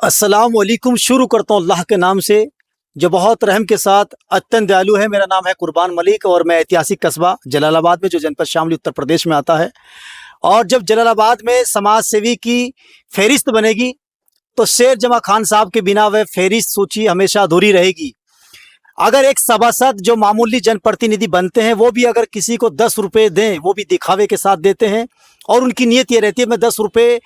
अस्सलाम वालेकुम। शुरू करता हूँ अल्लाह के नाम से जो बहुत रहम के साथ अत्यंत दयालु है। मेरा नाम है कुर्बान मलिक और मैं ऐतिहासिक कस्बा जलालाबाद में जो जनपद शामली उत्तर प्रदेश में आता है। और जब जलालाबाद में समाज सेवी की फहरिस्त बनेगी तो शेर जमा खान साहब के बिना वह फहरिस्त सूची हमेशा अधूरी रहेगी। अगर एक सभासद जो मामूली जनप्रतिनिधि बनते हैं वो भी अगर किसी को 10 रुपये दें, वो भी दिखावे के साथ देते हैं और उनकी नीयत ये रहती है मैं 10 रुपये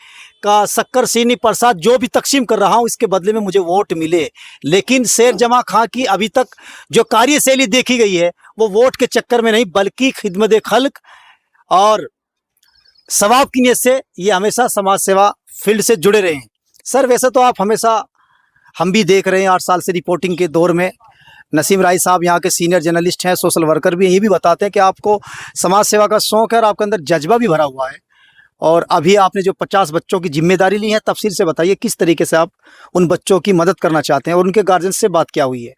का शक्कर चीनी प्रसाद जो भी तकसीम कर रहा हूँ इसके बदले में मुझे वोट मिले। लेकिन शेर जमा खां की अभी तक जो कार्यशैली देखी गई है वो वोट के चक्कर में नहीं बल्कि खिदमत खल्क और सवाब की नीयत से ये हमेशा समाज सेवा फील्ड से जुड़े रहे हैं। सर वैसे तो आप हमेशा हम भी देख रहे हैं 8 साल से रिपोर्टिंग के दौर में नसीम राय साहब यहाँ के सीनियर जर्नलिस्ट हैं, सोशल वर्कर भी हैं, ये भी बताते हैं कि आपको समाज सेवा का शौक़ है और आपके अंदर जज्बा भी भरा हुआ है। और अभी आपने जो 50 बच्चों की जिम्मेदारी ली है, तफसील से बताइए किस तरीके से आप उन बच्चों की मदद करना चाहते हैं और उनके गार्जियन से बात क्या हुई है?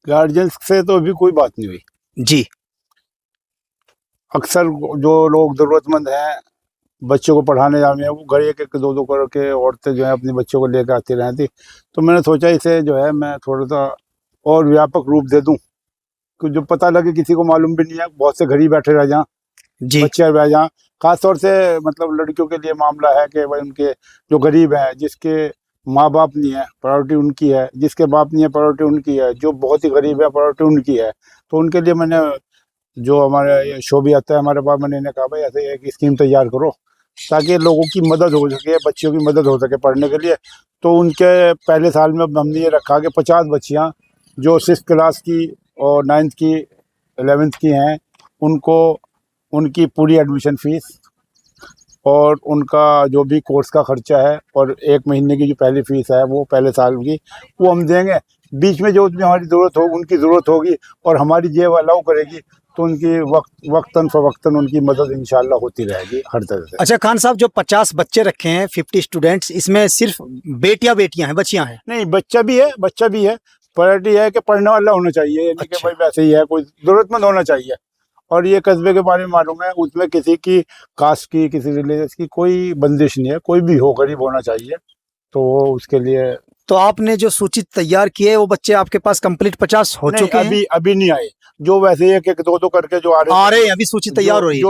गार्जियन से तो अभी कोई बात नहीं हुई जी। अक्सर जो लोग ज़रूरतमंद हैं बच्चों को पढ़ाने जाने वो घर एक एक दो करके औरतें जो है अपने बच्चों को लेकर आती रहती, तो मैंने सोचा इसे जो है मैं थोड़ा सा और व्यापक रूप दे दूं कि जो पता लगे किसी को मालूम भी नहीं है, बहुत से घर ही बैठे रह जाएं, बच्चे रह जाएं। खासतौर से मतलब लड़कियों के लिए मामला है कि भाई उनके जो गरीब हैं, जिसके माँ बाप नहीं है प्रायोरिटी उनकी है, जिसके बाप नहीं है प्रायोरिटी उनकी है, जो बहुत ही गरीब है प्रायोरिटी उनकी है। तो उनके लिए मैंने जो हमारे शो भी आता है हमारे पास, मैंने कहा भाई ऐसे एक स्कीम तैयार करो ताकि लोगों की मदद हो सके, बच्चियों की मदद हो सके पढ़ने के लिए। तो उनके पहले साल में हमने ये रखा कि 50 बच्चियाँ जो 6th क्लास की और 9th की 11th की हैं उनको उनकी पूरी एडमिशन फीस और उनका जो भी कोर्स का खर्चा है और 1 महीने की जो पहली फीस है वो पहले साल की वो हम देंगे। बीच में जो उसमें हमारी ज़रूरत होगी उनकी ज़रूरत होगी और हमारी जेब अलाउ करेगी तो उनकी वक्तन फवक्तन उनकी मदद इंशाल्लाह होती रहेगी हर तरह से। अच्छा खान साहब, जो 50 बच्चे रखे हैं 50 स्टूडेंट्स, इसमें सिर्फ बेटियां हैं, बच्चियां हैं? नहीं, बच्चा भी है। प्रायोरिटी है कि पढ़ने वाला होना चाहिए, यानी कि भाई वैसे ही है कोई ज़रूरतमंद होना चाहिए। और ये कस्बे के बारे में मालूम है, उसमें किसी की कास्ट की किसी रिलीजन की कोई बंदिश नहीं है, कोई भी हो गरीब होना चाहिए। तो उसके लिए तो आपने जो सूची तैयार की है वो बच्चे आपके पास कंप्लीट 50 हो चुके हैं? अभी नहीं आए, जो वैसे एक एक दो करके जो आ रहे हैं, अभी सूची तैयार हो रही है।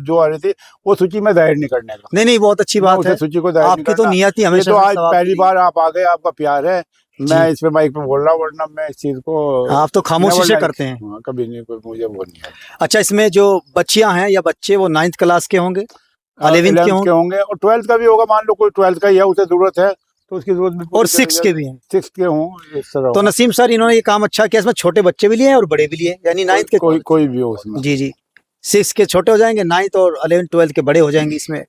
जो आ रही थी वो सूची में जाहिर नहीं करने का। नहीं बहुत अच्छी बात है, सूची को आपकी तो नियत ही हमेशा। तो आज पहली बार आप आ गए, आपका प्यार है, मैं इस पे माइक पे बोल रहा हूँ, वरना मैं इस चीज को आप तो खामोशी से करते हैं। कभी नहीं, कोई मुझे वो नहीं है। अच्छा, इसमें जो बच्चियां हैं या बच्चे वो 9th क्लास के होंगे, 11th के होंगे और 12th का भी होगा। मान लो कोई 12th का ही है, उसे जरूरत है तो उसकी जरूरत भी, और 6 के भी हैं, 6 के हों इस तरह। तो नसीम सर इन्होंने ये काम अच्छा किया, इसमें छोटे बच्चे भी लिए हैं और बड़े भी लिए, यानी 9th के कोई भी हो उसमें। जी 6 के छोटे हो जाएंगे, 9th और 11th 12th के बड़े हो जाएंगे इसमें।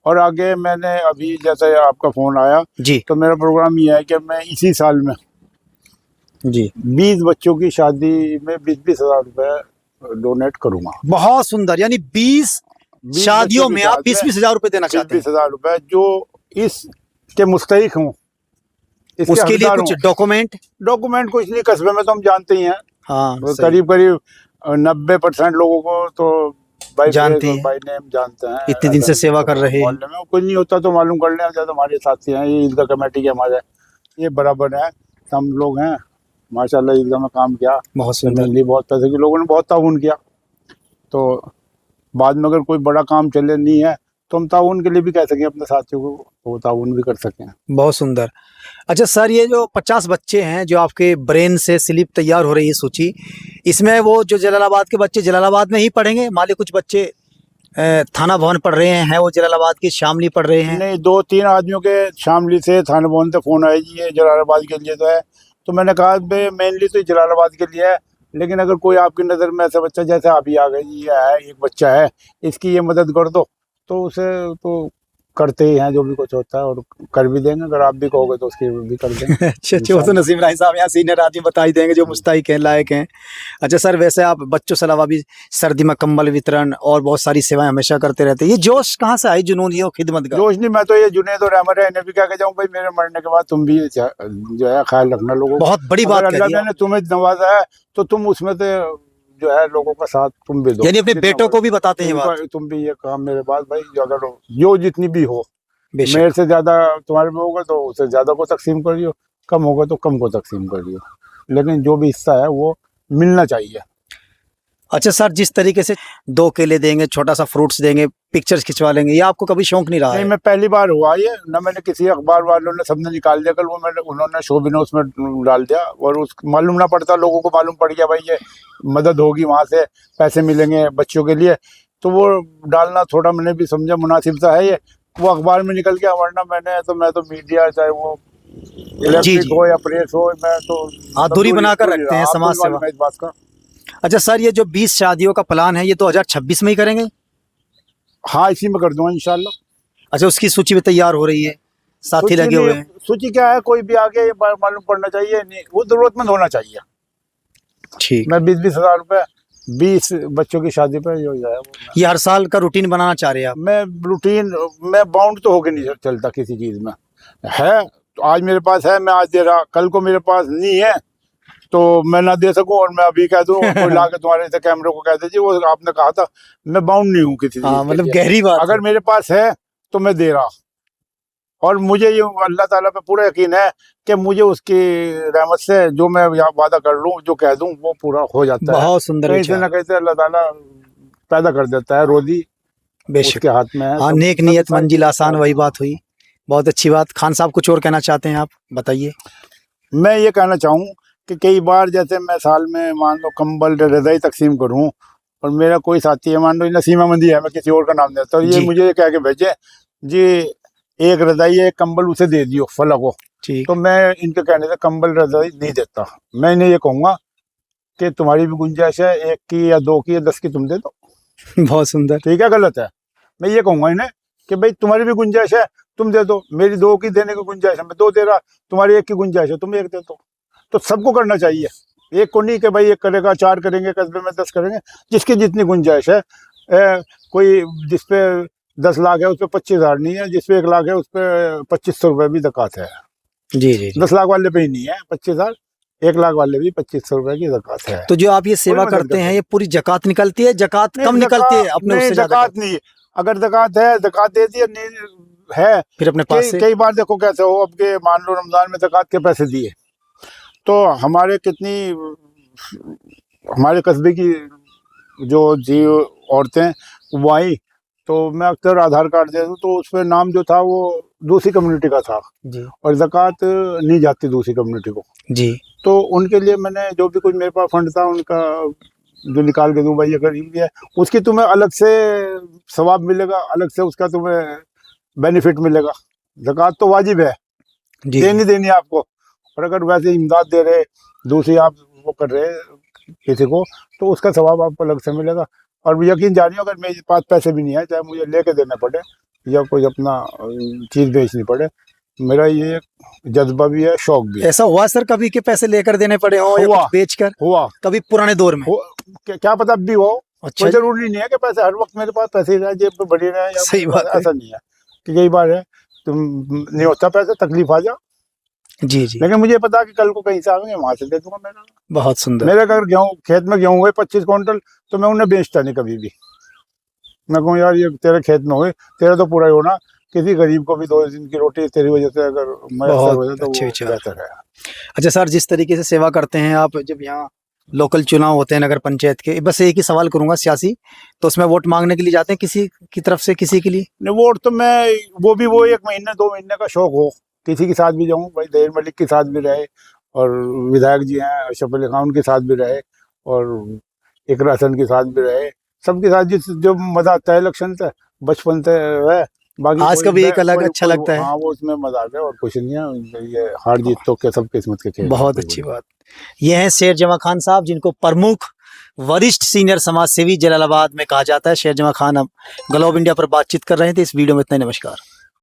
और आगे मैंने अभी जैसे आपका फोन आया जी, तो मेरा प्रोग्राम ये है कि मैं इसी साल में जी 20 बच्चों की शादी में 20-20 हजार रुपए डोनेट करूंगा। बहुत सुंदर, यानी 20 शादियों में आप 20-20 हजार रुपए देना चाहते हैं? 20 हजार रुपए जो इसके मुस्तहिक हों, उसके लिए कुछ डॉक्यूमेंट कुछ नहीं, कस्बे में तो हम जानते ही हैं। हाँ, करीब 90% लोगों को तो जानते हैं, बाई नेम जानते हैं, इतने दिन से सेवा कर रहे हैं। मोहल्ले में कुछ नहीं होता तो मालूम कर लें, जैसे हमारे साथी हैं ये ईदगाह कमेटी के, हमारे ये बराबर है, हम लोग हैं माशाल्लाह ईदगाह में काम किया बहुत सुंदर, बहुत पैसे के लोगों ने बहुत ताउन किया। तो बाद में अगर कोई बड़ा काम चले नहीं है तो हम ताउन के लिए भी कह सकें अपने साथियों को, वो ताउन भी कर सकें। बहुत सुंदर। अच्छा सर, ये जो 50 बच्चे हैं जो आपके ब्रेन से स्लिप तैयार हो रही है सूची, इसमें वो जो जलालाबाद के बच्चे जलालाबाद में ही पढ़ेंगे? मान लीजिए कुछ बच्चे थाना भवन पढ़ रहे हैं, वो जलालाबाद की शामली पढ़ रहे हैं? नहीं, 2-3 आदमियों के शामली से थाना भवन से फोन आया जी ये जलालाबाद के लिए तो है, तो मैंने कहा मेनली तो जलालाबाद के लिए है, लेकिन अगर कोई आपकी नज़र में ऐसा बच्चा, जैसे आप ही आ गए जी, ये है एक बच्चा है इसकी ये मदद कर दो, तो उसे तो करते ही हैं, जो भी कुछ होता है और कर भी देंगे, अगर आप भी कहोगे तो उसकी भी कर देंगे। अच्छा, वो तो नसीम राय साहब यहाँ सीनियर आदमी बता ही देंगे जो मुस्तहिक हैं, लायक हैं। अच्छा सर, वैसे आप बच्चों से अलावा भी सर्दी में कंबल वितरण और बहुत सारी सेवाएं हमेशा करते रहते हैं, ये जोश कहाँ से आई, जुनून, ये खिदमत का? जोश नहीं, मैं तो ये जुनेद और रहमत है, इन्हें भी क्या कह जाऊँ भाई, मेरे मरने के बाद तुम भी जो है ख्याल रखना लोगों, बहुत बड़ी बात अल्लाह ने तुम्हें नवाजा है तो तुम उसमें तो जो है लोगों का साथ तुम भी दो, यानी अपने बेटों को भी बताते हैं बात, तुम भी ये काम मेरे बाद भाई, अगर जो जितनी भी हो बेशक। मेरे से ज्यादा तुम्हारे में होगा तो उससे ज्यादा को तकसीम करियो, कम होगा तो कम को तकसीम करियो, लेकिन जो भी हिस्सा है वो मिलना चाहिए। अच्छा सर, जिस तरीके से 2 केले देंगे, छोटा सा फ्रूट्स देंगे, पिक्चर्स खिंचवा लेंगे, ये आपको कभी शौक नहीं रहा नहीं, है? मैं पहली बार हुआ ये ना, मैंने किसी अखबार वालों ने सबने निकाल दिया कल, वो मैंने उन्होंने शोभी ने उसमें डाल दिया, और उस मालूम ना पड़ता, लोगों को मालूम पड़ गया भाई ये मदद होगी, वहां से पैसे मिलेंगे बच्चों के लिए, तो वो डालना थोड़ा मैंने भी समझा मुनासिब सा है ये, वो अखबार में निकल गया, वरना मैं तो मीडिया चाहे वो इलेक्ट्रिक हो या प्रेस हो, मैं तो हाँ, दूरी बनाकर रखते हैं समाज सेवा। इस बात का। अच्छा सर, ये जो 20 शादियों का प्लान है, ये 2026 में ही करेंगे? हाँ, इसी में कर दूंगा इंशाल्लाह। अच्छा, उसकी सूची भी तैयार हो रही है, साथी लगे हुए हैं? सूची क्या है, कोई भी आगे ये मालूम पड़ना चाहिए, नहीं वो जरूरतमंद होना चाहिए। ठीक। मैं 20-20 हज़ार रुपए 20 बच्चों की शादी पे जो है ये हर साल का रूटीन बनाना चाह रहे हैं आप? मैं रूटीन, मैं बाउंड तो होके नहीं चलता किसी चीज में, है तो आज मेरे पास है, मैं आज दे रहा, कल को मेरे पास नहीं है तो मैं ना दे सकूं, और मैं अभी कह दूं कोई ला के तुम्हारे से कैमरे को कह दीजिए, वो आपने कहा था, मैं बाउंड नहीं हूँ किसी हाँ, चीज के मतलब लिए। गहरी बात अगर मेरे पास है तो मैं दे रहा, और मुझे ये अल्लाह ताला पे पूरा यकीन है कि मुझे उसकी रहमत से जो मैं यहाँ वादा कर लूँ, जो कह दूं, वो पूरा हो जाता है। बहुत सुंदर कहीं से विचार। ना कहीं से अल्लाह ताला पैदा कर देता है, रोजी बेशक। उसके हाथ में है। हाँ, तो नेक सब नियत सारी मंजिल चीज़ें आसान, वही बात हुई। बहुत अच्छी बात। खान साहब कुछ और कहना चाहते हैं आप, बताइए। मैं ये कहना चाहूँ कि कई बार जैसे मैं साल में मान लो कंबल रज़ाई तकसीम करूँ, और मेरा कोई साथी है, मान लो नसीमा मंदी है, मैं किसी और का नाम देता हूँ, ये जी। मुझे ये कह के भेजे जी एक रज़ाई एक कंबल उसे दे दियो फला को, ठीक। तो मैं इनके कहने से कंबल रज़ाई नहीं देता। मैं इन्हें ये कहूँगा कि तुम्हारी भी गुंजाइश है, 1 की या 2 की या 10 की तुम दे दो, बहुत सुंदर। ठीक है, गलत है? मैं ये कहूँगा इन्हें कि भाई तुम्हारी भी गुंजाइश है, तुम दे दो, मेरी 2 की देने की गुंजाइश है, मैं 2 दे रहा, तुम्हारी 1 की गुंजाइश है, तुम 1 दे दो। तो सबको करना चाहिए, एक को नहीं कि भाई 1 करेगा, 4 करेंगे, कस्बे में 10 करेंगे, जिसकी जितनी गुंजाइश है। कोई जिसपे 10 लाख है उस पर 25,000 नहीं है, जिसपे 1 लाख है उस पर 2500 रुपये भी ज़कात है। जी जी। 10 लाख वाले पे ही नहीं है 25,000, 1 लाख वाले भी 2500 रुपये की ज़कात है। तो जो आप ये सेवा कोई मदद करते हैं, करता ये पूरी जकात निकलती है? जकात नहीं, कम निकलती है अपने नहीं, उससे ज्यादा? ज़कात नहीं, अगर ज़कात है ज़कात दे दिए, नहीं है फिर अपने पास से? कई बार देखो कैसे हो, अब के मान लो रमजान में ज़कात के पैसे दिए, तो हमारे हमारे कस्बे की जो जी औरतें वो आई, तो मैं अक्सर आधार कार्ड दे दूँ, तो उस पर नाम जो था वो दूसरी कम्युनिटी का था, जी और ज़कात नहीं जाती दूसरी कम्युनिटी को, जी। तो उनके लिए मैंने जो भी कुछ मेरे पास फंड था उनका जो निकाल के दूँ, भाई ये गरीब भी है, उसकी तुम्हें अलग से सवाब मिलेगा, अलग से उसका तुम्हें बेनिफिट मिलेगा। ज़कात तो वाजिब है, जी देनी है आपको, और अगर वैसे इमदाद दे रहे, दूसरी आप वो कर रहे किसी को, तो उसका सवाब आपको अलग से मिलेगा। और यकीन जानिए, अगर मेरे पास पैसे भी नहीं है, चाहे मुझे लेके देने पड़े या कोई अपना चीज़ बेचनी पड़े, मेरा ये जज्बा भी है, शौक भी है। ऐसा हुआ सर कभी कि पैसे लेकर देने पड़े हो या हुआ। कुछ बेचकर? हुआ कभी पुराने दौर में? क्या पता अब भी हो, अच्छा कोई जरूरी नहीं है कि पैसे हर वक्त मेरे पास पैसे ही रहे, जेब में बढ़ी रहे, या सही मेरे बात पास है। ऐसा नहीं है कि कई बार है तुम नहीं होता पैसे, तकलीफ आ जा, जी जी। लेकिन मुझे पता कि कल को कहीं से आएंगे, वहां से दे दूंगा। मेरा बहुत सुंदर। मेरे अगर गेहूँ खेत में गेहूँ हुए 25 क्विंटल, तो मैं उन्हें बेचता नहीं कभी भी। मैं कहूँ यार ये तेरे खेत में हुए, तेरा तो पूरा ही होना, किसी गरीब को भी 2 दिन की रोटी तेरी वजह से अगर मैसर हो जाए तो अच्छे वो विचार। बेहतर है। अच्छा सर, जिस तरीके से सेवा करते हैं आप, जब यहाँ लोकल चुनाव होते हैं नगर पंचायत के, बस एक ही सवाल करूंगा सियासी, तो उसमें वोट मांगने के लिए जाते हैं किसी की तरफ से किसी के लिए? नहीं, वोट तो मैं वो 1 महीने 2 महीने का शौक हो, किसी के साथ भी जाऊँ, भाई दहेर मलिक के साथ भी रहे, और विधायक जी हैं अशरफ अली खान के साथ भी रहे, और इकरा हसन के साथ भी रहे, सबके साथ जो मजा आता है इलेक्शन से बचपन से है। बाकी आज का भी एक अलग कोई- अच्छा कोई- लगता है। हाँ, वो उसमें मजा आता है और कुछ नहीं है, ये हार जीत तो क्या सब किस्मत के खेल है। बहुत अच्छी बात। ये हैं शेर जमा खान साहब, जिनको प्रमुख वरिष्ठ सीनियर समाज सेवी जलालाबाद में कहा जाता है। शेर जमा खान अब ग्लोब इंडिया पर बातचीत कर रहे थे। इस वीडियो में इतना ही। नमस्कार।